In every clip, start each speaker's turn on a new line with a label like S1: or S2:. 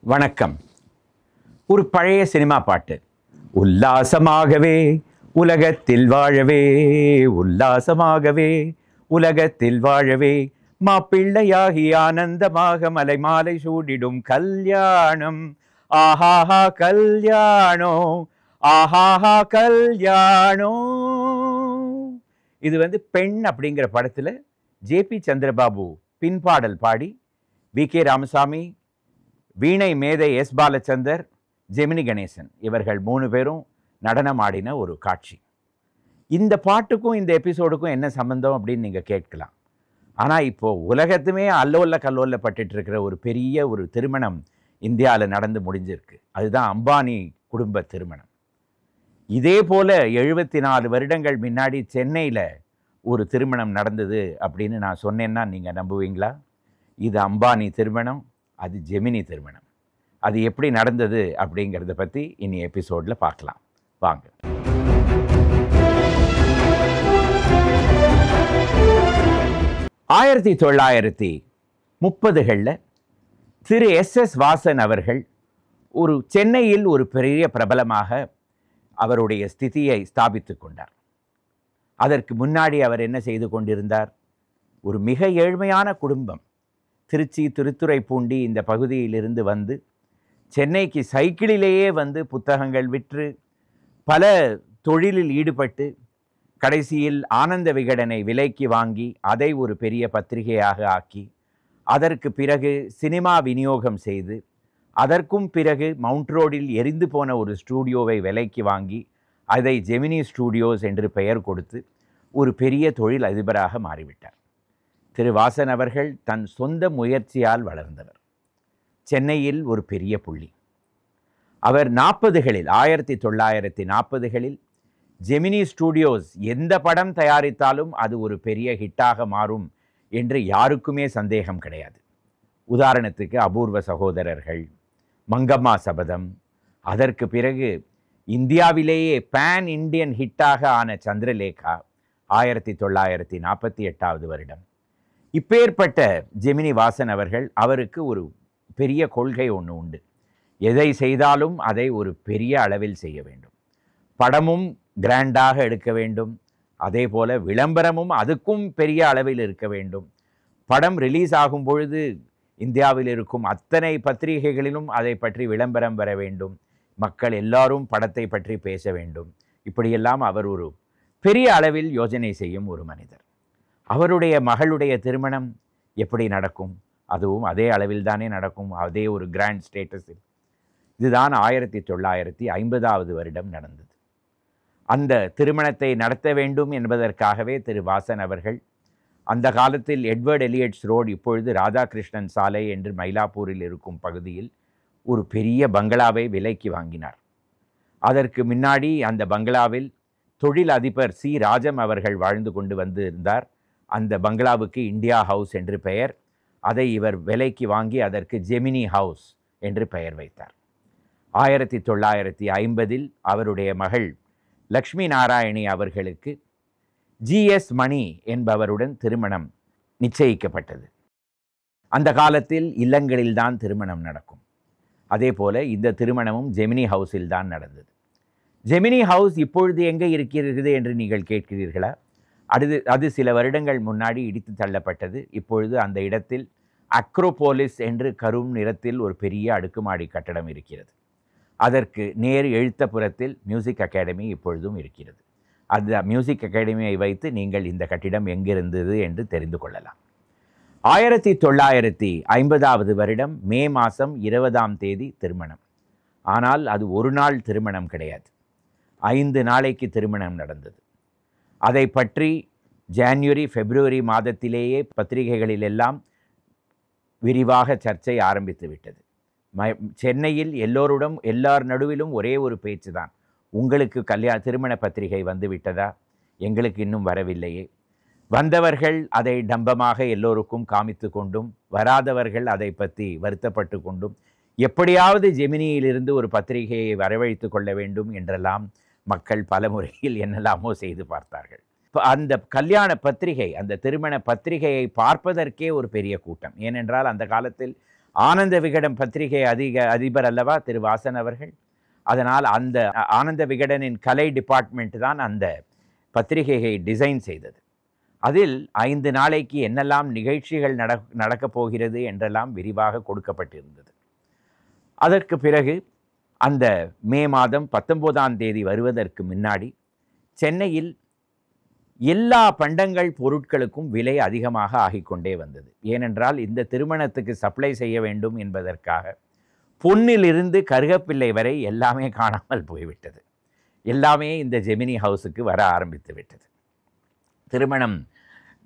S1: வணக்கம். ஒரு பழைய சினிமா பாட்டு. உல்லாசமாகவே உலகத்தில் வாழவே, உல்லாசமாகவே உலகத்தில் வாழவே, மாப்பிள்ளையாகி ஆனந்தமாக மலை மாலை சூடிடும் கல்யாணம். ஆஹாஹா கல்யாணோ, ஆஹாஹா கல்யாணோ. இது பெண் அப்படிங்கிற படத்தில் ஜேபி சந்திரபாபு பின்பாடல் பாடி வி.கே. ராமசாமி, வீணை மேதை எஸ். பாலச்சந்தர், ஜெமினி கணேசன் இவர்கள் 3 பேரும் நடனம் ஆடின ஒரு காட்சி. இந்த பாட்டுக்கும் இந்த எபிசோடுக்கும் என்ன சம்பந்தம் அப்படின்னு நீங்கள் கேட்கலாம். ஆனால் இப்போது உலகத்துமே அல்லோல்ல கல்லோல்ல பட்டுட்டு இருக்கிற ஒரு பெரிய ஒரு திருமணம் இந்தியாவில் நடந்து முடிஞ்சிருக்கு. அதுதான் அம்பானி குடும்ப திருமணம். இதே போல் 74 வருடங்கள் முன்னாடி சென்னையில் ஒரு திருமணம் நடந்தது அப்படின்னு நான் சொன்னேன்னா நீங்கள் நம்புவீங்களா? இது அம்பானி திருமணம், அது ஜெமினி திருமணம். அது எப்படி நடந்தது அப்படிங்கிறத பற்றி இனி எபிசோடில் பார்க்கலாம். வாங்க. ஆயிரத்தி 1930களில் திரு எஸ். வாசன் அவர்கள் சென்னையில் ஒரு பெரிய பிரபலமாக அவருடைய ஸ்திதியை ஸ்தாபித்து கொண்டார். அதற்கு முன்னாடி அவர் என்ன செய்து கொண்டிருந்தார்? ஒரு மிக ஏழ்மையான குடும்பம். திருச்சி, திருத்துறைப்பூண்டி இந்த பகுதியிலிருந்து வந்து சென்னைக்கு சைக்கிளிலேயே புத்தகங்கள் விற்று பல தொழிலில் ஈடுபட்டு கடைசியில் ஆனந்த விகடனை விலைக்கு வாங்கி அதை ஒரு பெரிய பத்திரிகையாக ஆக்கி, அதற்கு பிறகு சினிமா விநியோகம் செய்து, அதற்கும் பிறகு மவுண்ட் ரோடில் எரிந்து போன ஒரு ஸ்டூடியோவை விலைக்கு வாங்கி அதை ஜெமினி ஸ்டூடியோஸ் என்று பெயர் கொடுத்து ஒரு பெரிய தொழில் அதிபராக மாறிவிட்டார். திரு வாசன் அவர்கள் தன் சொந்த முயற்சியால் வளர்ந்தவர். சென்னையில் ஒரு பெரிய புள்ளி. அவர் 1940களில் ஜெமினி ஸ்டூடியோஸ் எந்த படம் தயாரித்தாலும் அது ஒரு பெரிய ஹிட்டாக மாறும் என்று யாருக்குமே சந்தேகம் கிடையாது. உதாரணத்துக்கு அபூர்வ சகோதரர்கள், மங்கம்மா சபதம், அதற்கு பிறகு இந்தியாவிலேயே பேன் இண்டியன் ஹிட்டாக ஆன சந்திரலேகா 1948 வருடம். இப்பேற்பட்ட ஜெமினி வாசன் அவர்கள், அவருக்கு ஒரு பெரிய கொள்கை ஒன்று உண்டு. எதை செய்தாலும் அதை ஒரு பெரிய அளவில் செய்ய வேண்டும். படமும் கிராண்டாக எடுக்க வேண்டும், அதே போல் விளம்பரமும் அதுக்கும் பெரிய அளவில் இருக்க வேண்டும். படம் ரிலீஸ் ஆகும் பொழுது இந்தியாவில் இருக்கும் அத்தனை பத்திரிகைகளிலும் அதை பற்றி விளம்பரம் வர வேண்டும். மக்கள் எல்லாரும் படத்தை பற்றி பேச வேண்டும். இப்படியெல்லாம் அவர் ஒரு பெரிய அளவில் யோசனை செய்யும் ஒரு மனிதர். அவருடைய மகளுடைய திருமணம் எப்படி நடக்கும்? அதுவும் அதே அளவில் தானே நடக்கும், அதே ஒரு கிராண்ட் ஸ்டேட்டஸில். இதுதான் 1950 வருடம் நடந்தது. அந்த திருமணத்தை நடத்த வேண்டும் என்பதற்காகவே திரு வாசன் அவர்கள் அந்த காலத்தில் எட்வர்ட் எலியட்ஸ் ரோடு, இப்பொழுது ராதாகிருஷ்ணன் சாலை என்று மயிலாப்பூரில் இருக்கும் பகுதியில் ஒரு பெரிய பங்களாவை விலைக்கு வாங்கினார். அதற்கு முன்னாடி அந்த பங்களாவில் தொழில் அதிபர் சி. ராஜம் அவர்கள் வாழ்ந்து கொண்டு வந்திருந்தார். அந்த பங்களாவுக்கு இந்தியா ஹவுஸ் என்று பெயர். அதை இவர் விலைக்கு வாங்கி அதற்கு ஜெமினி ஹவுஸ் என்று பெயர் வைத்தார். 1950 அவருடைய மகள் லக்ஷ்மி நாராயணி அவர்களுக்கு ஜி.எஸ். மணி என்பவருடன் திருமணம் நிச்சயிக்கப்பட்டது. அந்த காலத்தில் இல்லங்களில்தான் திருமணம் நடக்கும். அதே போல் இந்த திருமணமும் ஜெமினி ஹவுஸில் தான் நடந்தது. ஜெமினி ஹவுஸ் இப்பொழுது எங்கே இருக்கிறது என்று நீங்கள் கேட்கிறீர்களா? அது சில வருடங்கள் முன்னாடி இடித்து தள்ளப்பட்டது. இப்பொழுது அந்த இடத்தில் அக்ரோபோலிஸ் என்று கரும் நிறத்தில் ஒரு பெரிய அடுக்குமாடி கட்டடம் இருக்கிறது. அதற்கு நேர் எழுத்தப்புறத்தில் மியூசிக் அகாடமி இப்பொழுதும் இருக்கிறது. அந்த மியூசிக் அகாடமியை வைத்து நீங்கள் இந்த கட்டிடம் எங்கிருந்தது என்று தெரிந்து கொள்ளலாம். 1950 வருடம் மே மாதம் 20ஆம் தேதி திருமணம். ஆனால் அது ஒரு நாள் திருமணம் கிடையாது, 5 நாளைக்கு திருமணம் நடந்தது. அதை பற்றி ஜனவரி, பிப்ரவரி மாதத்திலேயே பத்திரிகைகளிலெல்லாம் விரிவாக சர்ச்சை ஆரம்பித்து விட்டது. சென்னையில் எல்லார் நடுவிலும் ஒரே ஒரு பேச்சு தான், உங்களுக்கு திருமண பத்திரிகை வந்து விட்டதா? எங்களுக்கு இன்னும் வரவில்லையே. வந்தவர்கள் அதை டம்பமாக எல்லோருக்கும் காமித்து கொண்டும், வராதவர்கள் அதை பற்றி வருத்தப்பட்டு கொண்டும், எப்படியாவது ஜெமினியிலிருந்து ஒரு பத்திரிகையை வரவழைத்து கொள்ள வேண்டும் என்றெல்லாம் மக்கள் பல முறையில் என்னெல்லாமோ செய்து பார்த்தார்கள். அந்த கல்யாண பத்திரிகை, அந்த திருமண பத்திரிகையை பார்ப்பதற்கே ஒரு பெரிய கூட்டம். ஏனென்றால் அந்த காலத்தில் ஆனந்த விகடன் பத்திரிகை அதிபர் அல்லவா திரு வாசன் அவர்கள். அதனால் அந்த ஆனந்த விகடனின் கலை டிபார்ட்மெண்ட் தான் அந்த பத்திரிகையை டிசைன் செய்தது. அதில் 5 நாளைக்கு என்னெல்லாம் நிகழ்ச்சிகள் நடக்கப் போகிறது என்றெல்லாம் விரிவாக கொடுக்கப்பட்டிருந்தது. அதற்கு பிறகு அந்த மே மாதம் 19ஆம் தேதி வருவதற்கு முன்னாடி சென்னையில் எல்லா பண்டங்கள் பொருட்களுக்கும் விலை அதிகமாக ஆகிக்கொண்டே வந்தது. ஏனென்றால் இந்த திருமணத்துக்கு சப்ளை செய்ய வேண்டும் என்பதற்காக பொன்னிலிருந்து கருகப்பிள்ளை வரை எல்லாமே காணாமல் போய்விட்டது. எல்லாமே இந்த ஜெமினி ஹவுஸுக்கு வர ஆரம்பித்து விட்டது. திருமணம்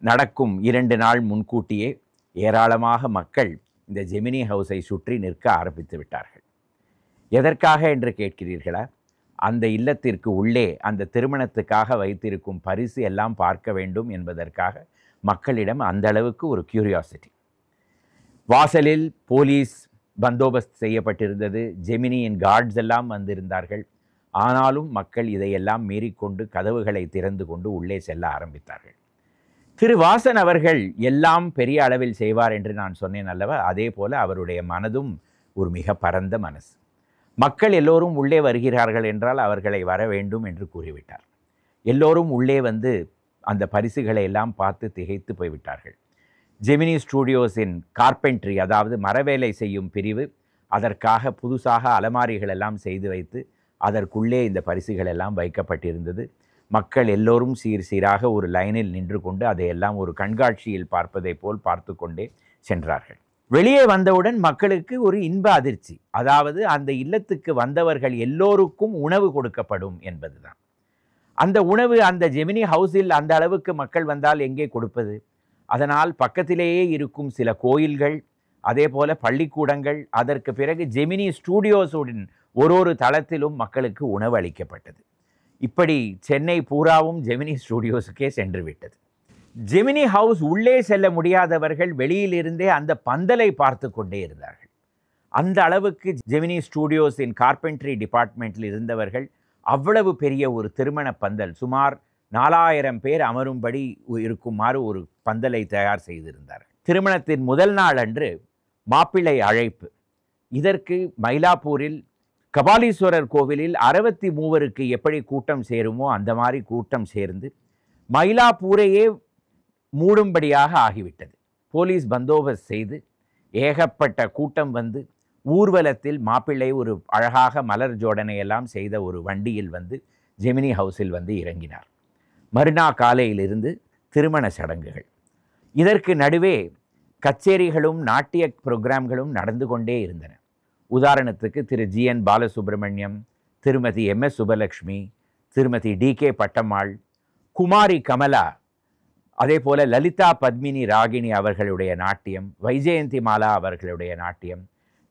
S1: நடக்கும் 2 நாள் முன்கூட்டியே ஏராளமாக மக்கள் இந்த ஜெமினி ஹவுஸை சுற்றி நிற்க ஆரம்பித்து விட்டார்கள். எதற்காக என்று கேட்கிறீர்களா? அந்த இல்லத்திற்கு உள்ளே அந்த திருமணத்துக்காக வைத்திருக்கும் பரிசு எல்லாம் பார்க்க வேண்டும் என்பதற்காக மக்களிடம் அந்த அளவுக்கு ஒரு கியூரியாசிட்டி. வாசலில் போலீஸ் பந்தோபஸ்து செய்யப்பட்டிருந்தது. ஜெமினியின் கார்ட்ஸ் எல்லாம் வந்திருந்தார்கள். ஆனாலும் மக்கள் இதையெல்லாம் மீறிக்கொண்டு கதவுகளை திறந்து கொண்டு உள்ளே செல்ல ஆரம்பித்தார்கள். திரு வாசன் அவர்கள் எல்லாம் பெரிய அளவில் செய்வார் என்று நான் சொன்னேன் அல்லவா? அதே போல அவருடைய மனதும் ஒரு மிக பரந்த மனசு. மக்கள் எல்லோரும் உள்ளே வருகிறார்கள் என்றால் அவர்களை வர வேண்டும் என்று கூறிவிட்டார். எல்லோரும் உள்ளே வந்து அந்த பரிசுகளை எல்லாம் பார்த்து திகைத்து போய்விட்டார்கள். ஜெமினி ஸ்டூடியோஸின் கார்பென்ட்ரி, அதாவது மரவேலை செய்யும் பிரிவு, அதற்காக புதுசாக அலமாரிகள் எல்லாம் செய்து வைத்து அதற்குள்ளே இந்த பரிசுகள் எல்லாம் வைக்கப்பட்டிருந்தது. மக்கள் எல்லோரும் சீராக ஒரு லைனில் நின்று கொண்டு அதையெல்லாம் ஒரு கண்காட்சியில் பார்ப்பதை போல் பார்த்து கொண்டே சென்றார்கள். வெளியே வந்தவுடன் மக்களுக்கு ஒரு இன்ப அதிர்ச்சி. அதாவது அந்த இல்லத்துக்கு வந்தவர்கள் எல்லோருக்கும் உணவு கொடுக்கப்படும் என்பதுதான். அந்த உணவு அந்த ஜெமினி ஹவுஸில் அந்த அளவுக்கு மக்கள் வந்தால் எங்கே கொடுப்பது? அதனால் பக்கத்திலேயே இருக்கும் சில கோயில்கள், அதே போல பள்ளிக்கூடங்கள், அதற்கு பிறகு ஜெமினி ஸ்டூடியோஸுடன் ஒரு தளத்திலும் மக்களுக்கு உணவு அளிக்கப்பட்டது. இப்படி சென்னை பூராவும் ஜெமினி ஸ்டூடியோஸுக்கே சென்று விட்டது. ஜெமினி ஹவுஸ் உள்ளே செல்ல முடியாதவர்கள் வெளியிலிருந்தே அந்த பந்தலை பார்த்து கொண்டே இருந்தார்கள். அந்த அளவுக்கு ஜெமினி ஸ்டூடியோஸின் கார்பென்ட்ரி டிபார்ட்மெண்ட்டில் இருந்தவர்கள் அவ்வளவு பெரிய ஒரு திருமண பந்தல், சுமார் 4000 பேர் அமரும்படி இருக்குமாறு ஒரு பந்தலை தயார் செய்திருந்தார்கள். திருமணத்தின் முதல் நாள் அன்று மாப்பிள்ளை அழைப்பு. இதற்கு மயிலாப்பூரில் கபாலீஸ்வரர் கோவிலில் 63 எப்படி கூட்டம் சேருமோ அந்த மாதிரி கூட்டம் சேர்ந்து மயிலாப்பூரையே மூடும்படியாக ஆகிவிட்டது. போலீஸ் பந்தோபஸ்து செய்து ஏகப்பட்ட கூட்டம் வந்து ஊர்வலத்தில் மாப்பிள்ளை ஒரு அழகாக மலர் ஜோடனையெல்லாம் செய்த ஒரு வண்டியில் வந்து ஜெமினி ஹவுஸில் வந்து இறங்கினார். மறுநாள் காலையிலிருந்து திருமண சடங்குகள். இதற்கு நடுவே கச்சேரிகளும் நாட்டிய புரோகிராம்களும் நடந்து கொண்டே இருந்தன. உதாரணத்துக்கு திரு GN பாலசுப்ரமணியம், திருமதி MS சுபலக்ஷ்மி, திருமதி DK பட்டம்மாள், குமாரி கமலா, அதே போல லலிதா பத்மினி ராகினி அவர்களுடைய நாட்டியம், வைஜெயந்தி மாலா அவர்களுடைய நாட்டியம்,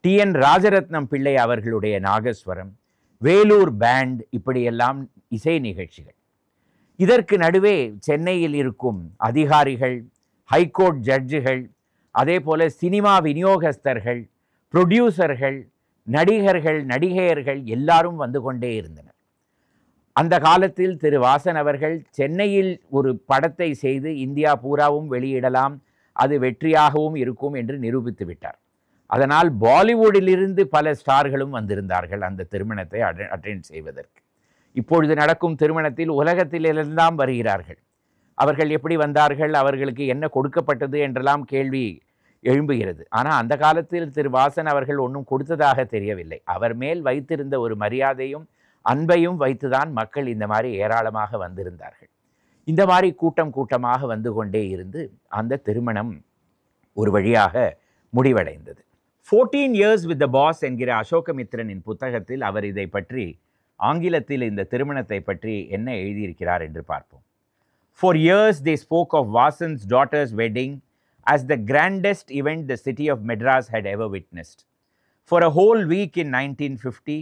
S1: TN ராஜரத்னம் பிள்ளை அவர்களுடைய நாகஸ்வரம், வேலூர் பேண்ட், இப்படியெல்லாம் இசை நிகழ்ச்சிகள். இதற்கு நடுவே சென்னையில் இருக்கும் அதிகாரிகள், ஹைகோர்ட் ஜட்ஜுகள், அதே போல சினிமா விநியோகஸ்தர்கள், ப்ரொடியூசர்கள், நடிகர்கள், நடிகையர்கள் எல்லாரும் வந்து கொண்டே இருந்தனர். அந்த காலத்தில் திரு வாசன் அவர்கள் சென்னையில் ஒரு படத்தை செய்து இந்தியா பூராவும் வெளியிடலாம், அது வெற்றியாகவும் இருக்கும் என்று நிரூபித்து விட்டார். அதனால் பாலிவுட்டிலிருந்து பல ஸ்டார்களும் வந்திருந்தார்கள் அந்த திருமணத்தை அட்டெண்ட் செய்வதற்கு. இப்பொழுது நடக்கும் திருமணத்தில் உலகத்திலெல்லாம் வருகிறார்கள். அவர்கள் எப்படி வந்தார்கள், அவர்களுக்கு என்ன கொடுக்கப்பட்டது என்றெல்லாம் கேள்வி எழும்புகிறது. ஆனால் அந்த காலத்தில் திரு வாசன் அவர்கள் ஒன்றும் கொடுத்ததாக தெரியவில்லை. அவர் மேல் வைத்திருந்த ஒரு மரியாதையும் அன்பையும் வைத்துதான் மக்கள் இந்த மாதிரி ஏராளமாக வந்திருந்தார்கள். இந்த மாதிரி கூட்டம் கூட்டமாக வந்து கொண்டே இருந்து அந்த திருமணம் ஒரு வழியாக முடிவடைந்தது. 14 years with the boss என்கிற அசோகமித்ரனின் புத்தகத்தில் அவர் இதை பற்றி ஆங்கிலத்தில் இந்த திருமணத்தை பற்றி என்ன எழுதியிருக்கிறார் என்று பார்ப்போம். For years they spoke of Vasan's daughter's wedding as the grandest event the city of Madras had ever witnessed. For a whole week in 1950,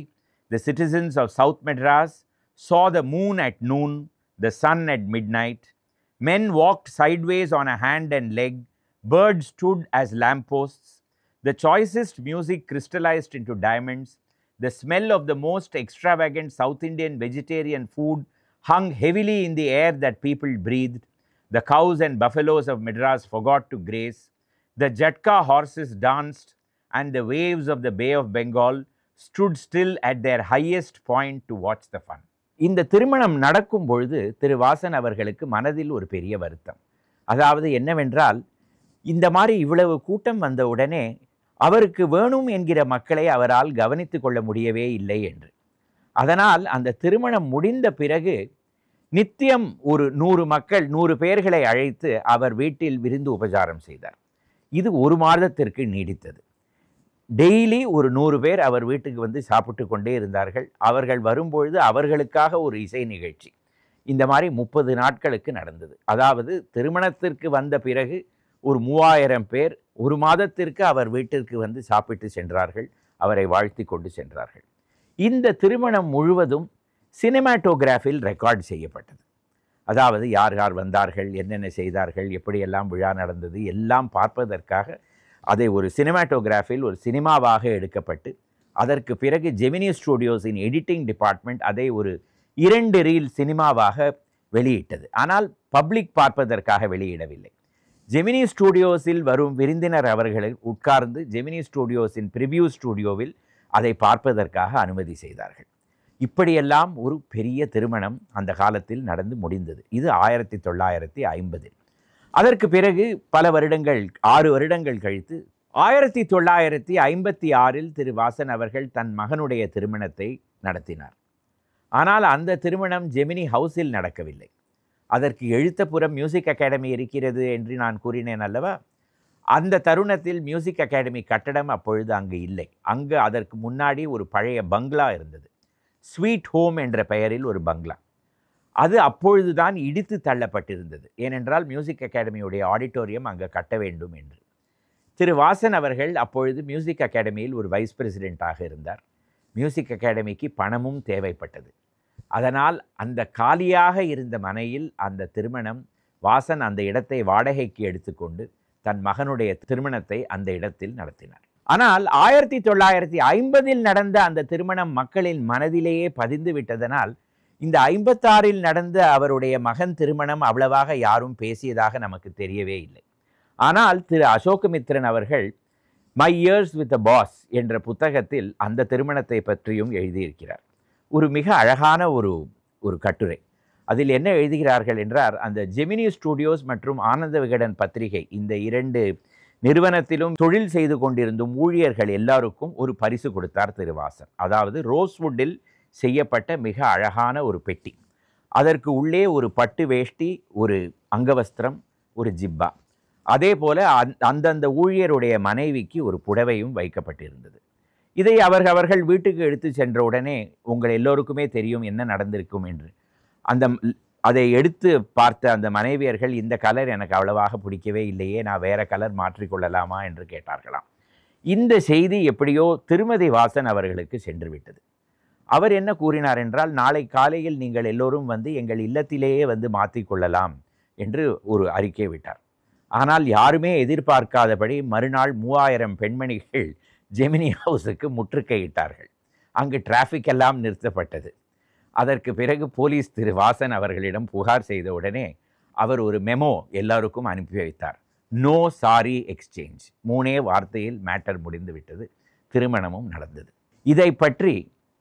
S1: the citizens of South Madras saw the moon at noon, the sun at midnight. Men walked sideways on a hand and leg. Birds stood as lampposts. The choicest music crystallized into diamonds. The smell of the most extravagant South Indian vegetarian food hung heavily in the air that people breathed. The cows and buffaloes of Madras forgot to graze. The Jatka horses danced, and the waves of the Bay of Bengal stood still at their highest point to watch the fun. இந்த திருமணம் நடக்கும் பொழுது திரு வாசன் அவர்களுக்கு மனதில் ஒரு பெரிய வருத்தம். அதாவது என்னவென்றால், இந்த மாதிரி இவ்வளவு கூட்டம் வந்த உடனே அவருக்கு வேணும் என்கிற மக்களை அவரால் கவனித்து கொள்ள முடியவே இல்லை என்று. அதனால் அந்த திருமணம் முடிந்த பிறகு நித்தியம் ஒரு 100 மக்கள் 100 பேர்களை அழைத்து அவர் வீட்டில் விருந்து உபசாரம் செய்தார். இது 1 மாதத்திற்கு நீடித்தது. டெய்லி ஒரு 100 பேர் அவர் வீட்டுக்கு வந்து சாப்பிட்டு கொண்டே இருந்தார்கள். அவர்கள் வரும்பொழுது அவர்களுக்காக ஒரு இசை நிகழ்ச்சி. இந்த மாதிரி 30 நாட்களுக்கு நடந்தது. அதாவது திருமணத்திற்கு வந்த பிறகு ஒரு 3000 பேர் 1 மாதத்திற்கு அவர் வீட்டிற்கு வந்து சாப்பிட்டு சென்றார்கள். அவரை வாழ்த்தி கொண்டு சென்றார்கள். இந்த திருமணம் முழுவதும் சினிமாட்டோகிராஃபில் ரெக்கார்ட் செய்யப்பட்டது. அதாவது யார் யார் வந்தார்கள், என்னென்ன செய்தார்கள், எப்படியெல்லாம் விழா நடந்தது எல்லாம் பார்ப்பதற்காக அதை ஒரு சினிமாட்டோகிராஃபில் ஒரு சினிமாவாக எடுக்கப்பட்டு, அதற்கு பிறகு ஜெமினி ஸ்டூடியோஸின் எடிட்டிங் டிபார்ட்மெண்ட் அதை ஒரு 2 ரீல் சினிமாவாக வெளியிட்டது. ஆனால் பப்ளிக் பார்ப்பதற்காக வெளியிடவில்லை. ஜெமினி ஸ்டூடியோஸில் வரும் விருந்தினர் அவர்களை உட்கார்ந்து ஜெமினி ஸ்டூடியோஸின் ப்ரிவ்யூ ஸ்டூடியோவில் அதை பார்ப்பதற்காக அனுமதி செய்தார்கள். இப்படியெல்லாம் ஒரு பெரிய திருமணம் அந்த காலத்தில் நடந்து முடிந்தது. இது 1950. அதற்கு பிறகு பல வருடங்கள் 6 வருடங்கள் கழித்து 1956 திரு வாசன் அவர்கள் தன் மகனுடைய திருமணத்தை நடத்தினார். ஆனால் அந்த திருமணம் ஜெமினி ஹவுஸில் நடக்கவில்லை. அதற்கு எழுத்தப்புறம் மியூசிக் அகாடமி இருக்கிறது என்று நான் கூறினேன் அல்லவா? அந்த தருணத்தில் மியூசிக் அகாடமி கட்டடம் அப்பொழுது அங்கு இல்லை. அங்கு அதற்கு முன்னாடி ஒரு பழைய பங்களா இருந்தது. ஸ்வீட் ஹோம் என்ற பெயரில் ஒரு பங்களா. அது அப்பொழுதுதான் இடித்து தள்ளப்பட்டிருந்தது. ஏனென்றால் மியூசிக் அகாடமியுடைய ஆடிட்டோரியம் அங்கே கட்ட வேண்டும் என்று. திரு வாசன் அவர்கள் அப்பொழுது மியூசிக் அகாடமியில் ஒரு வைஸ் பிரசிடெண்ட்டாக இருந்தார். மியூசிக் அகாடமிக்கு பணமும் தேவைப்பட்டது. அதனால் அந்த காலியாக இருந்த மனையில் அந்த திருமணம் வாசன் அந்த இடத்தை வாடகைக்கு எடுத்துக்கொண்டு தன் மகனுடைய திருமணத்தை அந்த இடத்தில் நடத்தினார். ஆனால் 1950 நடந்த அந்த திருமணம் மக்களின் மனதிலேயே பதிந்து விட்டதனால் இந்த 56 நடந்த அவருடைய மகன் திருமணம் அவ்வளவாக யாரும் பேசியதாக நமக்கு தெரியவே இல்லை. ஆனால் திரு அசோகமித்ரன் அவர்கள் my years with a boss என்ற புத்தகத்தில் அந்த திருமணத்தை பற்றியும் எழுதியிருக்கிறார். ஒரு மிக அழகான ஒரு கட்டுரை. அதில் என்ன எழுதுகிறார்கள் என்றால், அந்த ஜெமினி ஸ்டூடியோஸ் மற்றும் ஆனந்த விகடன் பத்திரிகை இந்த 2 நிறுவனத்திலும் தொழில் செய்து கொண்டிருந்தும் ஊழியர்கள் எல்லாருக்கும் ஒரு பரிசு கொடுத்தார் திரு வாசன். அதாவது ரோஸ்வுட்டில் செய்யப்பட்ட மிக அழகான ஒரு பெட்டி. அதற்கு உள்ளே ஒரு பட்டு வேஷ்டி, ஒரு அங்கவஸ்திரம், ஒரு ஜிப்பா. அதே போல அந்தந்த ஊழியருடைய மனைவிக்கு ஒரு புடவையும் வைக்கப்பட்டிருந்தது. இதை அவர்கள் வீட்டுக்கு எடுத்து சென்ற உடனே உங்கள் எல்லோருக்குமே தெரியும் என்ன நடந்திருக்கும் என்று. அதை எடுத்து பார்த்த அந்த மனைவியர்கள், இந்த கலர் எனக்கு அவ்வளவாக பிடிக்கவே இல்லையே, நான் வேறு கலர் மாற்றிக்கொள்ளலாமா என்று கேட்டார்களாம். இந்த செய்தி எப்படியோ திருமதி வாசன் அவர்களுக்கு சென்று விட்டது. அவர் என்ன கூறினார் என்றால், நாளை காலையில் நீங்கள் எல்லோரும் வந்து எங்கள் இல்லத்திலேயே வந்து மாற்றிக்கொள்ளலாம் என்று ஒரு அறிக்கை விட்டார். ஆனால் யாருமே எதிர்பார்க்காதபடி மறுநாள் 3000 பெண்மணிகள் ஜெமினி ஹவுஸுக்கு முற்றுகையிட்டார்கள். அங்கு டிராஃபிக் எல்லாம் நிறுத்தப்பட்டது. அதற்கு பிறகு போலீஸ் திரு வாசன் அவர்களிடம் புகார் செய்த உடனே அவர் ஒரு மெமோ எல்லாருக்கும் அனுப்பி வைத்தார். No sorry exchange. 3 வார்த்தையில் மேட்டர் முடிந்து விட்டது. திருமணமும் நடந்தது. இதை பற்றி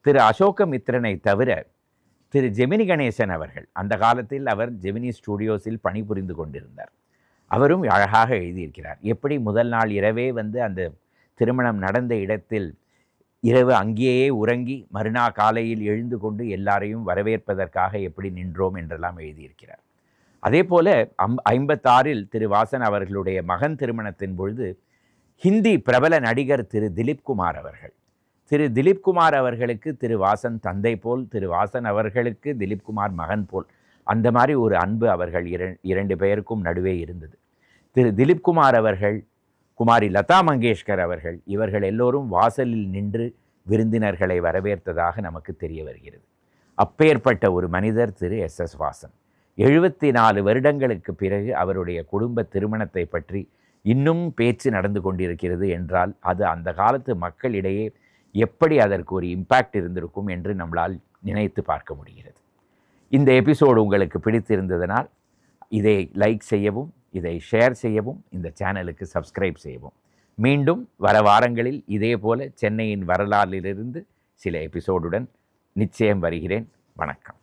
S1: திரு அசோகமித்ரனை தவிர திரு ஜெமினி கணேசன் அவர்கள், அந்த காலத்தில் அவர் ஜெமினி ஸ்டூடியோஸில் பணிபுரிந்து கொண்டிருந்தார், அவரும் அழகாக எழுதியிருக்கிறார். எப்படி முதல் நாள் இரவே வந்து அந்த திருமணம் நடந்த இடத்தில் இரவு அங்கேயே உறங்கி மறுநாள் காலையில் எழுந்து கொண்டு எல்லாரையும் வரவேற்பதற்காக எப்படி நின்றோம் என்றெல்லாம் எழுதியிருக்கிறார். அதே போல 56 திரு வாசன் அவர்களுடைய மகன் திருமணத்தின் பொழுது ஹிந்தி பிரபல நடிகர் திரு திலீப்குமார் அவர்கள், திரு திலீப்குமார் அவர்களுக்கு திரு வாசன் தந்தை போல், திரு வாசன் அவர்களுக்கு திலீப்குமார் மகன் போல், அந்த மாதிரி ஒரு அன்பு அவர்கள் 2 பேருக்கும் நடுவே இருந்தது. திரு திலீப்குமார் அவர்கள், குமாரி லதா மங்கேஷ்கர் அவர்கள், இவர்கள் எல்லோரும் வாசலில் நின்று விருந்தினர்களை வரவேற்றதாக நமக்கு தெரிய வருகிறது. அப்பேற்பட்ட ஒரு மனிதர் திரு எஸ்.எஸ். வாசன். 74 வருடங்களுக்கு பிறகு அவருடைய குடும்ப திருமணத்தை பற்றி இன்னும் பேச்சு நடந்து கொண்டிருக்கிறது என்றால் அது அந்த காலத்து மக்களிடையே எப்படி அதற்கு ஒரு இம்பேக்ட் இருந்திருக்கும் என்று நம்மளால் நினைத்து பார்க்க முடிகிறது. இந்த எபிசோடு உங்களுக்கு பிடித்திருந்ததனால் இதை லைக் செய்யவும், இதை ஷேர் செய்யவும், இந்த சேனலுக்கு சப்ஸ்கிரைப் செய்யவும். மீண்டும் வர வாரங்களில் இதே போல சென்னையின் வரலாறிலிருந்து சில எபிசோடுடன் நிச்சயம் வருகிறேன். வணக்கம்.